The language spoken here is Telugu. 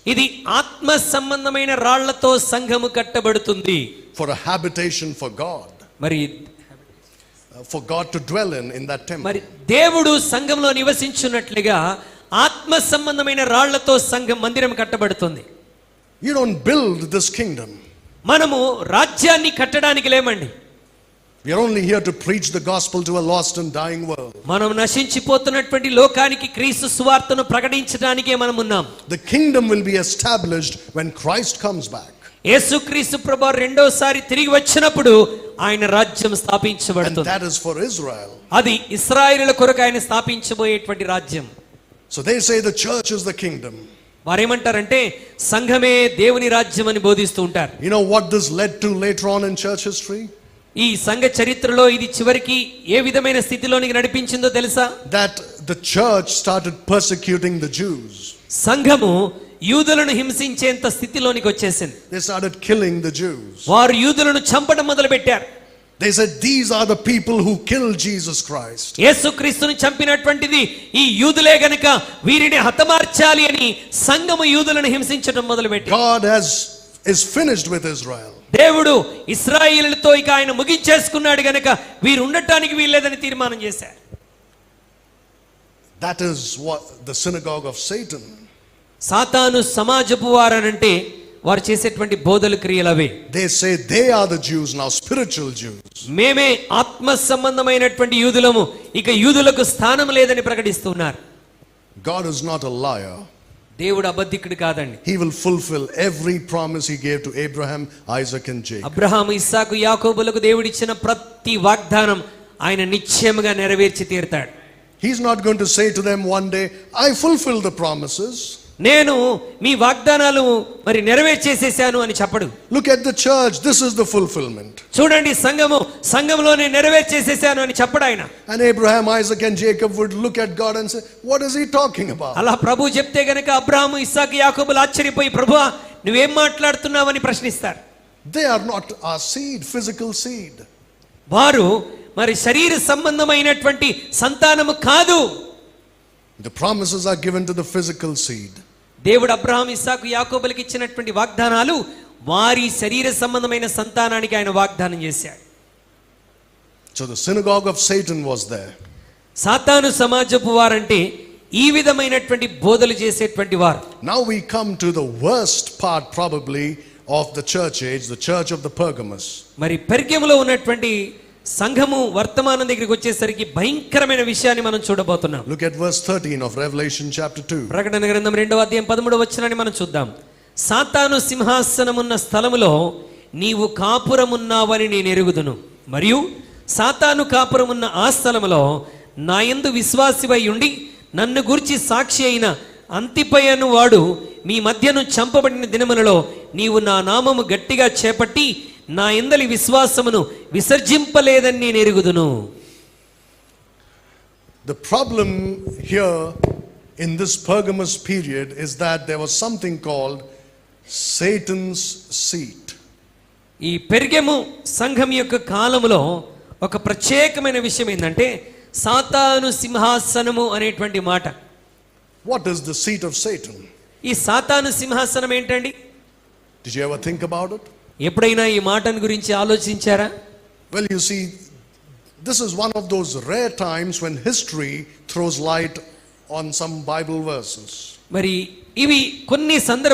ఇది ఆత్మ సంబంధమైన రాళ్లతో సంఘము కట్టబడుతుంది. For a habitation for God. మరి for God to dwell in that temple. మరి దేవుడు సంఘంలో నివసించున్నట్లుగా ఆత్మ సంబంధమైన రాళ్లతో సంఘం మందిరం కట్టబడుతుంది. You don't build this kingdom. మనము రాజ్యాన్ని కట్టడానికి లేమండి. We are only here to preach the gospel to a lost and dying world. మనం నశించిపోతున్నటువంటి లోకానికి క్రీస్తు సువార్తను ప్రకటించడానికే మనం ఉన్నాం. The kingdom will be established when Christ comes back. యేసుక్రీస్తు ప్రభువు రెండోసారి తిరిగి వచ్చినప్పుడు ఆయన రాజ్యం స్థాపించబడుతుంది. And that is for Israel. అది ఇశ్రాయేలుల కొరకు ఆయన స్థాపించబోయేటువంటి రాజ్యం. So they say the church is the kingdom. వారేమంటారంటే సంఘమే దేవుని రాజ్యం అని బోధిస్తూ ఉంటారు. You know what this led to later on in church history? ఈ సంఘ చరిత్రలో ఇది చివరికి ఏ విధమైన స్థితిలోనికి నడిపించిందో తెలుసా? That the church started persecuting the Jews. సంఘము యూదులను హింసించేంత స్థితిలోనికి వచ్చేసింది. They started killing the Jews. వారు యూదులను చంపడం మొదలుపెట్టారు. They said these are the people who killed Jesus Christ. యేసుక్రీస్తును చంపినటువంటిది ఈ యూదులే గనుక వీరిని హతమార్చాలి అని సంఘము యూదులను హింసించడం మొదలుపెట్టింది. God is finished with Israel. దేవుడు ఇశ్రాయేలులతో ఇక ఆయన ముగించేసుకున్నాడు గనుక వీరు ఉండటానికి వీల్లేదని తీర్మానం చేశారు. That is what the synagogue of Satan. సాతాను సమాజపు వారనంటే వారు చేసేటువంటి బోధల క్రియలవే. They say they are the Jews now, spiritual Jews. మేమే ఆత్మ సంబంధమైనటువంటి యూదులము, ఇక యూదులకు స్థానం లేదని ప్రకటిస్తున్నారు. God is not a liar. దేవుడు అబద్ధికుడు కాదండి. He will fulfill every promise he gave to Abraham, Isaac and Jacob. Abraham, ఇస్సాకు, యాకోబులకు దేవుడు ఇచ్చిన ప్రతి వాగ్దానం ఆయన నిశ్చయముగా నెరవేర్చి తీరుతాడు. He's not going to say to them one day, I fulfill the promises. నేను మీ వాగ్దానాలు మరి నెరవేర్చేసేసాను అని చెప్పడు. Look at the church, this is the fulfillment. చూడండి సంఘంలోనే నెరవేర్చేసేసాను అని చెప్పడు ఆయన. And Abraham, Isaac and Jacob would look at God and say, what is he talking about? అలా ప్రభు చెప్తే గనుక అబ్రహాము, ఇస్సాకు, యాకోబులు ఆశ్చర్యపోయి ప్రభువా నువ్వేం మాట్లాడుతున్నావని ప్రశ్నిస్తారు. They are not our seed, physical seed. వారు మరి శరీర సంబంధమైనటువంటి సంతానము కాదు. The promises are given to the physical seed. దేవుడు అబ్రహాము, ఇస్సాకు, యాకోబులకు ఇచ్చినటువంటి వాగ్దానాలు వారి శరీర సంబంధమైన సంతానానికి ఆయన వాగ్దానం చేశాడు. So the synagogue of Satan was there. సాతాను సమాజపు వారంటే ఈ విధమైనటువంటి బోధలు చేసేటువంటి వారు. Now we come to the worst part probably of the church age, the church of the Pergamos. మరి పెర్గములో ఉన్నటువంటి సంఘము వర్తమానం దగ్గరికి వచ్చేసరికి భయంకరమైన విషయాన్ని మనం చూడబోతున్నాం. Look at verse 13 of Revelation chapter 2. ప్రకటన గ్రంథం 2వ అధ్యాయం 13వ వచనాన్ని మనం చూద్దాం. సాతాను సింహాసనమున్న స్థలములో నీవు కాపురమున్నావని నేను ఎరుగుదును, మరియు సాతాను కాపురమున్న ఆ స్థలములో నా యందు విశ్వాసివై ఉండి నన్ను గూర్చి సాక్షి అయిన అంతిపయను వాడు మీ మధ్యను చంపబడిన దినములలో నీవు నా నామము గట్టిగా చేపట్టి నా యందలి విశ్వాసమును విసర్జింపలేదని నేను ఎరుగుదును. The problem here in this Pergamos period is that there was something called Satan's seat. ఈ పెర్గము సంఘం యొక్క కాలములో ఒక ప్రత్యేకమైన విషయం ఏంటంటే సాతాను సింహాసనము అనేటువంటి మాట. What is the seat of Satan? ఈ సాతాను సింహాసనం ఏంటండి? Did you ever think about it? ఎప్పుడైనా ఈ మాటను గురించి ఆలోచించారా? Well, you see, this is one of those rare times when history throws light on some Bible verses. మరి ఇవి కొన్ని సందర్భాలు